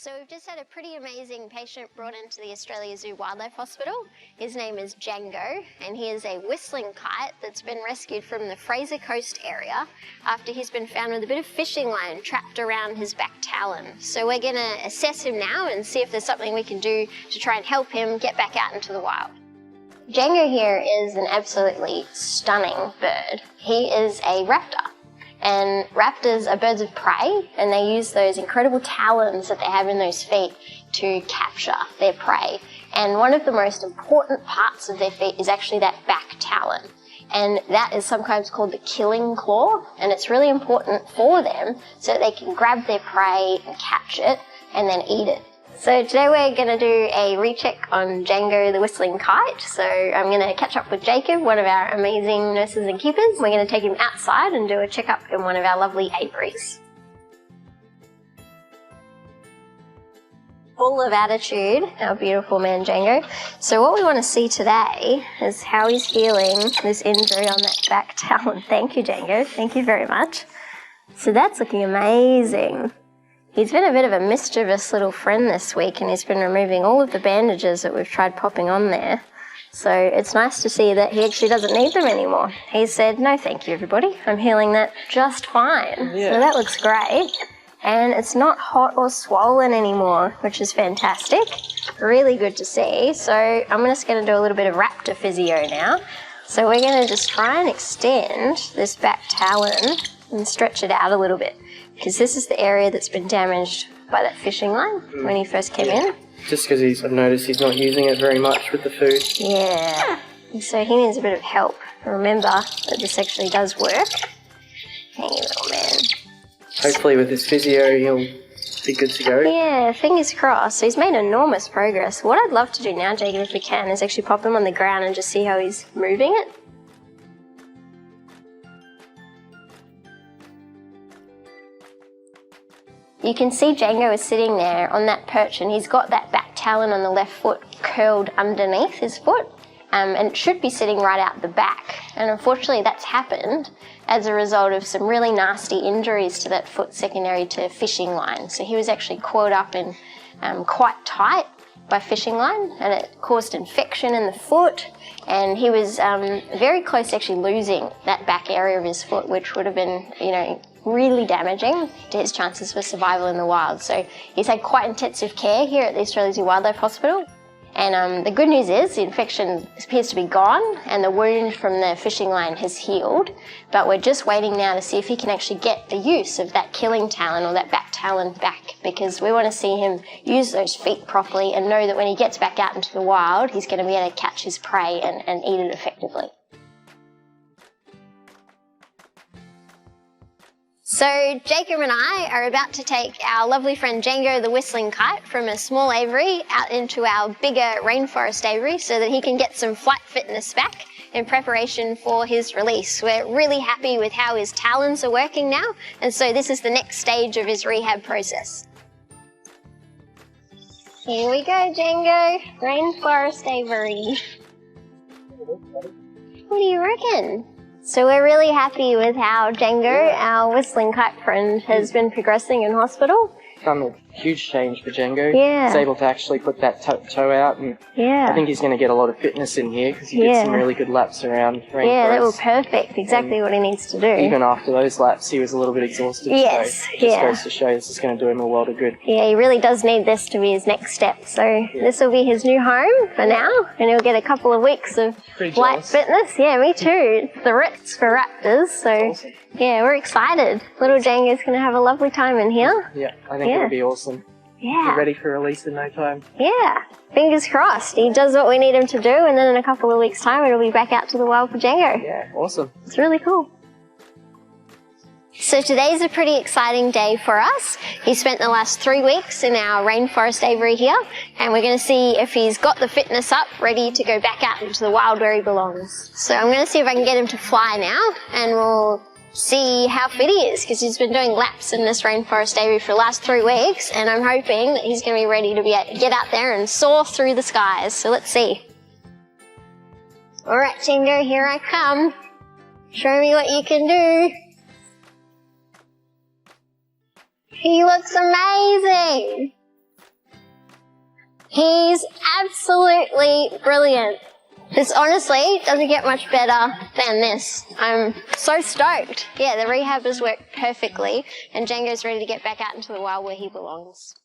So we've just had a pretty amazing patient brought into the Australia Zoo Wildlife Hospital. His name is Django, and he is a whistling kite that's been rescued from the Frazer coast area after he's been found with a bit of fishing line trapped around his back talon. So we're going to assess him now and see if there's something we can do to try and help him get back out into the wild. Django here is an absolutely stunning bird. He is a raptor. And raptors are birds of prey, and they use those incredible talons that they have in those feet to capture their prey. And one of the most important parts of their feet is actually that back talon. And that is sometimes called the killing claw, and it's really important for them so that they can grab their prey and catch it and then eat it. So today we're going to do a recheck on Django the whistling kite. So I'm going to catch up with Jacob, one of our amazing nurses and keepers. We're going to take him outside and do a checkup in one of our lovely apiaries. Full of attitude, our beautiful man Django. So what we want to see today is how he's healing this injury on that back talon. Thank you, Django. Thank you very much. So that's looking amazing. He's been a bit of a mischievous little friend this week, and he's been removing all of the bandages that we've tried popping on there. So it's nice to see that he actually doesn't need them anymore. He said, no thank you everybody, I'm healing that just fine. Yeah. So that looks great. And it's not hot or swollen anymore, which is fantastic. Really good to see. So I'm just going to do a little bit of raptor physio now. So we're going to just try and extend this back talon and stretch it out a little bit, because this is the area that's been damaged by that fishing line when he first came in. Just because I've noticed he's not using it very much with the food. Yeah, so he needs a bit of help. Remember that this actually does work. Thank you, little man. Hopefully with this physio he'll be good to go. Yeah, fingers crossed. So he's made enormous progress. What I'd love to do now, Jacob, if we can, is actually pop him on the ground and just see how he's moving it. You can see Django is sitting there on that perch, and he's got that back talon on the left foot curled underneath his foot, and it should be sitting right out the back. And unfortunately that's happened as a result of some really nasty injuries to that foot secondary to fishing line. So he was actually coiled up in quite tight by fishing line, and it caused infection in the foot, and he was very close to actually losing that back area of his foot, which would have been, really damaging to his chances for survival in the wild. So he's had quite intensive care here at the Australia Zoo Wildlife Hospital. And the good news is the infection appears to be gone and the wound from the fishing line has healed. But we're just waiting now to see if he can actually get the use of that killing talon or that back talon back, because we want to see him use those feet properly and know that when he gets back out into the wild, he's going to be able to catch his prey and eat it effectively. So Jacob and I are about to take our lovely friend Django the whistling kite from a small aviary out into our bigger rainforest aviary so that he can get some flight fitness back in preparation for his release. We're really happy with how his talons are working now, and so this is the next stage of his rehab process. Here we go, Django, rainforest aviary. What do you reckon? So we're really happy with how Django, our whistling kite friend, has been progressing in hospital. Done a huge change for Django. Yeah. He's able to actually put that toe out, and I think he's going to get a lot of fitness in here because he did some really good laps around rainforest. Yeah, that was perfect. Exactly what he needs to do. Even after those laps, he was a little bit exhausted. Yes, so it just goes to show this is going to do him a world of good. Yeah, he really does need this to be his next step. So this will be his new home for now, and he'll get a couple of weeks of flight fitness. Yeah, me too. It's the Ritz for raptors. So awesome. Yeah, we're excited. Little Django's going to have a lovely time in here. Yeah, I think it'll be awesome. Yeah. Get ready for release in no time. Yeah, fingers crossed. He does what we need him to do, and then in a couple of weeks' time, it'll be back out to the wild for Django. Yeah, awesome. It's really cool. So today's a pretty exciting day for us. He spent the last 3 weeks in our rainforest aviary here, and we're going to see if he's got the fitness up, ready to go back out into the wild where he belongs. So I'm going to see if I can get him to fly now, and we'll see how fit he is, because he's been doing laps in this rainforest aviary for the last 3 weeks, and I'm hoping that he's going to be ready to get out there and soar through the skies. So let's see. All right, Django, here I come. Show me what you can do. He looks amazing. He's absolutely brilliant. This honestly doesn't get much better than this. I'm so stoked. Yeah, the rehab has worked perfectly and Django's ready to get back out into the wild where he belongs.